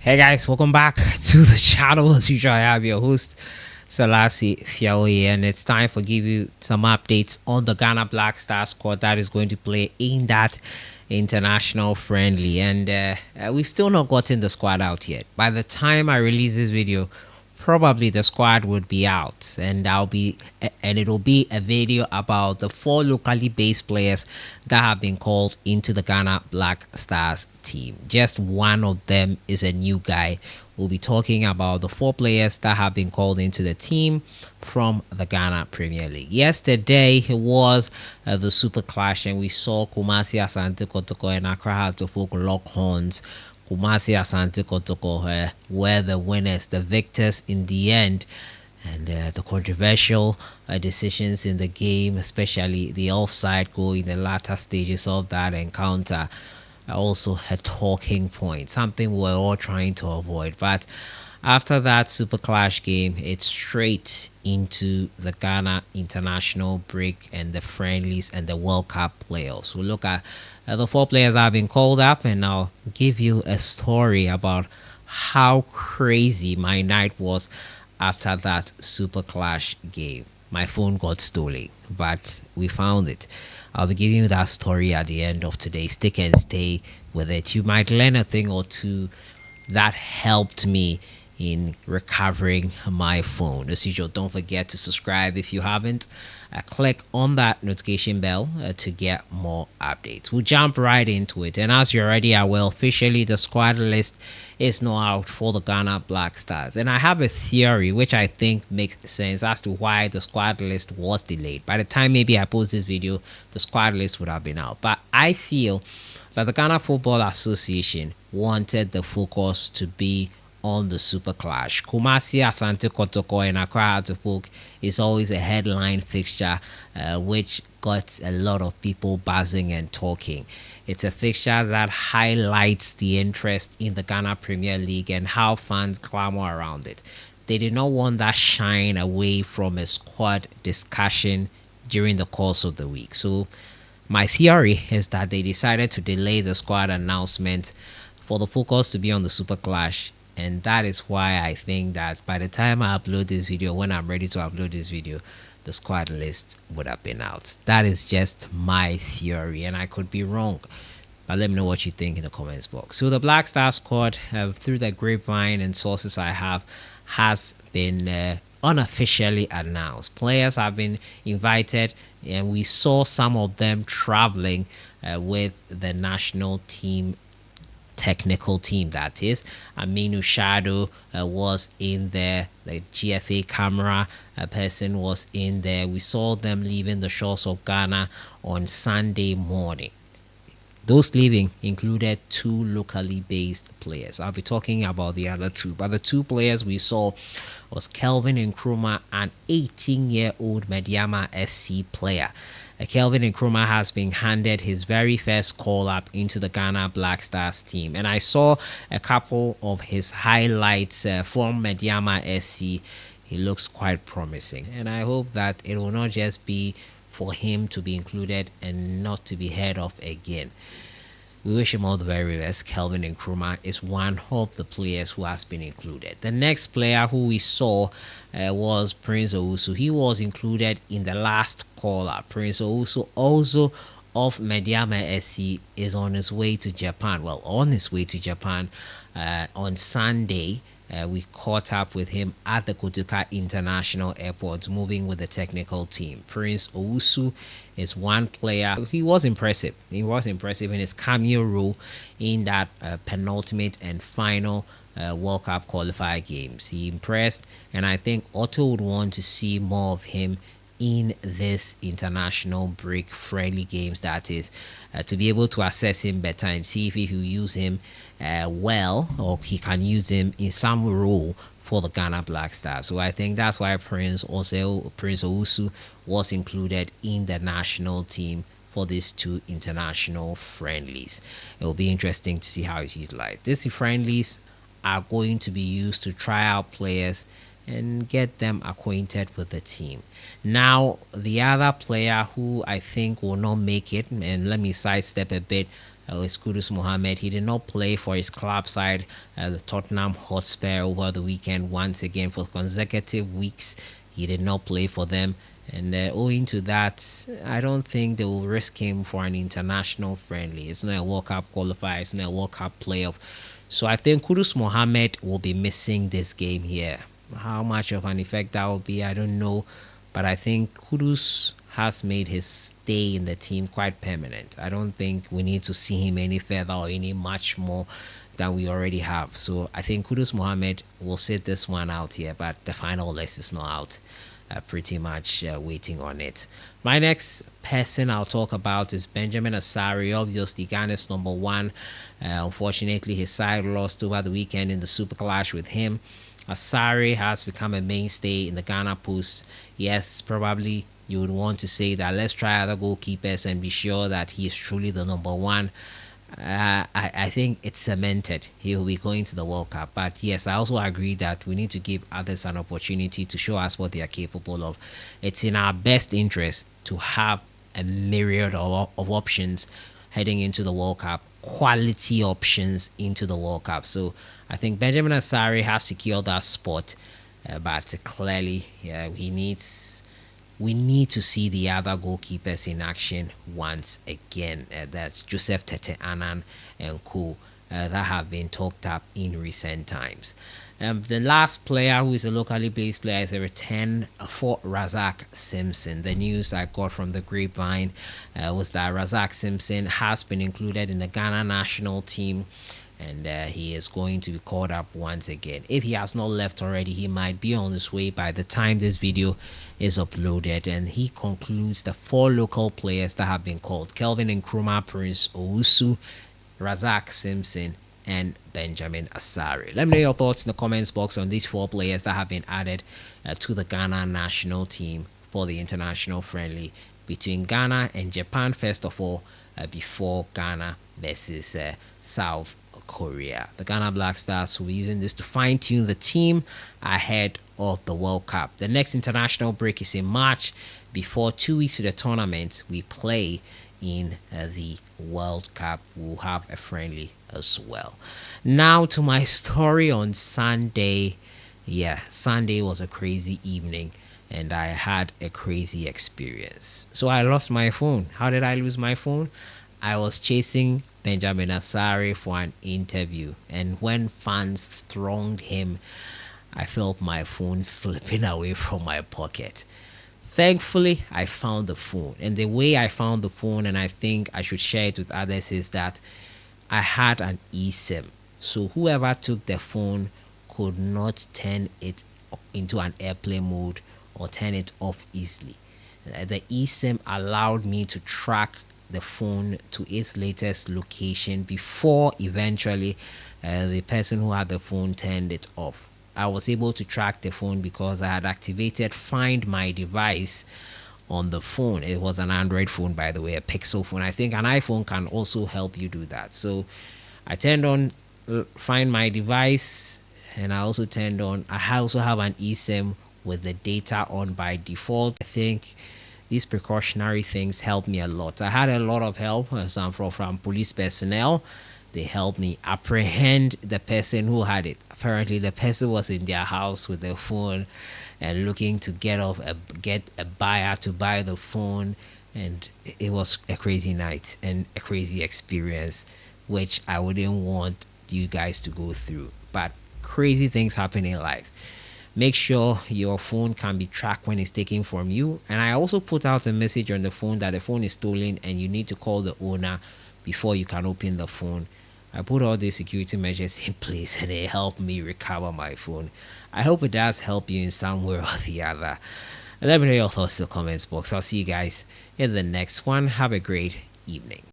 Hey guys, welcome back to the channel. As usual, I have your host Sellssi Fiaoye, and it's time for give you some updates on the Ghana Black Star squad that is going to play in that international friendly. And we've still not gotten the squad out yet. By the time I release this video, probably the squad would be out, and it'll be a video about the 4 locally based players that have been called into the Ghana Black Stars team. Just one of them is a new guy. We'll be talking about the 4 players that have been called into the team from the Ghana Premier League. Yesterday was the Super Clash, and we saw Kumasi Asante Kotoko and Accra Hearts of Oak lock horns. Kumasi Asante Kotoko were the winners, the victors in the end. And the controversial decisions in the game, especially the offside goal in the latter stages of that encounter, also a talking point, something we're all trying to avoid. But after that Super Clash game, it's straight into the Ghana international break and the friendlies and the World Cup playoffs. We'll look at the 4 players that have been called up, and I'll give you a story about how crazy my night was after that Super Clash game. My phone got stolen, but we found it. I'll be giving you that story at the end of today. Stick and stay with it. You might learn a thing or two that helped me in recovering my phone. As usual, don't forget to subscribe if you haven't. Click on that notification bell to get more updates. We'll jump right into it. And as you're already aware, officially the squad list is now out for the Ghana Black Stars. And I have a theory which I think makes sense as to why the squad list was delayed. By the time maybe I post this video, the squad list would have been out. But I feel that the Ghana Football Association wanted the focus to be on the Super Clash. Kumasi Asante Kotoko and Accra Hearts of Oak is always a headline fixture, which got a lot of people buzzing and talking. It's a fixture that highlights the interest in the Ghana Premier League and how fans clamor around it. They did not want that shine away from a squad discussion during the course of the week. So my theory is that they decided to delay the squad announcement for the focus to be on the Super Clash. And that is why I think that by the time I upload this video, when I'm ready to upload this video, the squad list would have been out. That is just my theory, and I could be wrong. But let me know what you think in the comments box. So the Black Star squad, through the grapevine and sources I have, has been unofficially announced. Players have been invited, and we saw some of them traveling with the national team, technical team, that is. Aminu Shadow was in there. The GFA camera person was in there. We saw them leaving the shores of Ghana on Sunday morning. Those leaving included 2 locally based players. I'll be talking about the other 2, but the 2 players we saw was Kelvin Nkrumah, an 18-year-old Mediama SC player. Kelvin Nkrumah has been handed his very first call-up into the Ghana Black Stars team. And I saw a couple of his highlights from Mediama SC. He looks quite promising. And I hope that it will not just be for him to be included and not to be heard of again. We wish him all the very best. Kelvin Nkrumah is one of the players who has been included. The next player who we saw was Prince Owusu. He was included in the last call-up. Prince Owusu, also of Mediama SC, is on his way to Japan. Well, on his way to Japan on Sunday. We caught up with him at the Kotoka International Airport, moving with the technical team. Prince Owusu is one player. He was impressive. He was impressive in his cameo role in that penultimate and final World Cup qualifier games. He impressed, and I think Otto would want to see more of him in this international break friendly games, that is, to be able to assess him better and see if he will use him well, or he can use him in some role for the Ghana Black Stars. So I think that's why Prince Owusu was included in the national team for these 2 international friendlies. It will be interesting to see how he's utilized. These friendlies are going to be used to try out players and get them acquainted with the team. Now, the other player who I think will not make it, and let me sidestep a bit is Kudus Muhammad. He did not play for his club side, the Tottenham Hotspur, over the weekend once again for consecutive weeks. He did not play for them. And owing to that, I don't think they will risk him for an international friendly. It's not a World Cup qualifier, it's not a World Cup playoff. So I think Kudus Mohammed will be missing this game here. How much of an effect that will be, I don't know. But I think Kudus has made his stay in the team quite permanent. I don't think we need to see him any further or any much more than we already have. So I think Kudus Mohammed will sit this one out here, but the final list is not out. Pretty much waiting on it. My next person I'll talk about is Benjamin Asari, obviously Ghana's number one. Unfortunately, his side lost over the weekend in the Super Clash with him. Asari has become a mainstay in the Ghana Post. Yes, probably you would want to say that let's try other goalkeepers and be sure that he is truly the number one. I think it's cemented. He will be going to the World Cup. But yes, I also agree that we need to give others an opportunity to show us what they are capable of. It's in our best interest to have a myriad of options heading into the World Cup, quality options into the World Cup. So I think Benjamin Asari has secured that spot, but clearly, yeah, we need to see the other goalkeepers in action once again. That's Joseph Tete Annan and co. That have been talked up in recent times. The last player who is a locally based player is a return for Razak Simpson. The news I got from the grapevine was that Razak Simpson has been included in the Ghana national team, and he is going to be called up once again. If he has not left already, he might be on his way by the time this video is uploaded. And he concludes the 4 local players that have been called: Kelvin Nkrumah, Prince Owusu, Razak Simpson, and Benjamin Asari. Let me know your thoughts in the comments box on these 4 players that have been added to the Ghana national team for the international friendly between Ghana and Japan, first of all, before Ghana versus South Korea. The Ghana Black Stars will be using this to fine-tune the team ahead of the World Cup. The next international break is in March. Before 2 weeks to the tournament, we play in the World Cup. We'll have a friendly as well. Now to my story on Sunday. Yeah, Sunday was a crazy evening and I had a crazy experience. So I lost my phone. How did I lose my phone? I was chasing Benjamin Asari for an interview, and when fans thronged him, I felt my phone slipping away from my pocket. Thankfully, I found the phone, and the way I found the phone, and I think I should share it with others, is that I had an eSIM. So whoever took the phone could not turn it into an airplane mode or turn it off easily. The eSIM allowed me to track the phone to its latest location before eventually the person who had the phone turned it off. I was able to track the phone because I had activated Find My Device on the phone. It was an Android phone, by the way, a Pixel phone. I think an iPhone can also help you do that. So I turned on Find My Device, and I also turned on, I also have an eSIM with the data on by default. I think these precautionary things helped me a lot. I had a lot of help from police personnel. They helped me apprehend the person who had it. Apparently, the person was in their house with their phone and looking to get a buyer to buy the phone. And it was a crazy night and a crazy experience, which I wouldn't want you guys to go through. But crazy things happen in life. Make sure your phone can be tracked when it's taken from you. And I also put out a message on the phone that the phone is stolen and you need to call the owner before you can open the phone. I put all these security measures in place and it helped me recover my phone. I hope it does help you in some way or the other. Let me know your thoughts in the comments box. I'll see you guys in the next one. Have a great evening.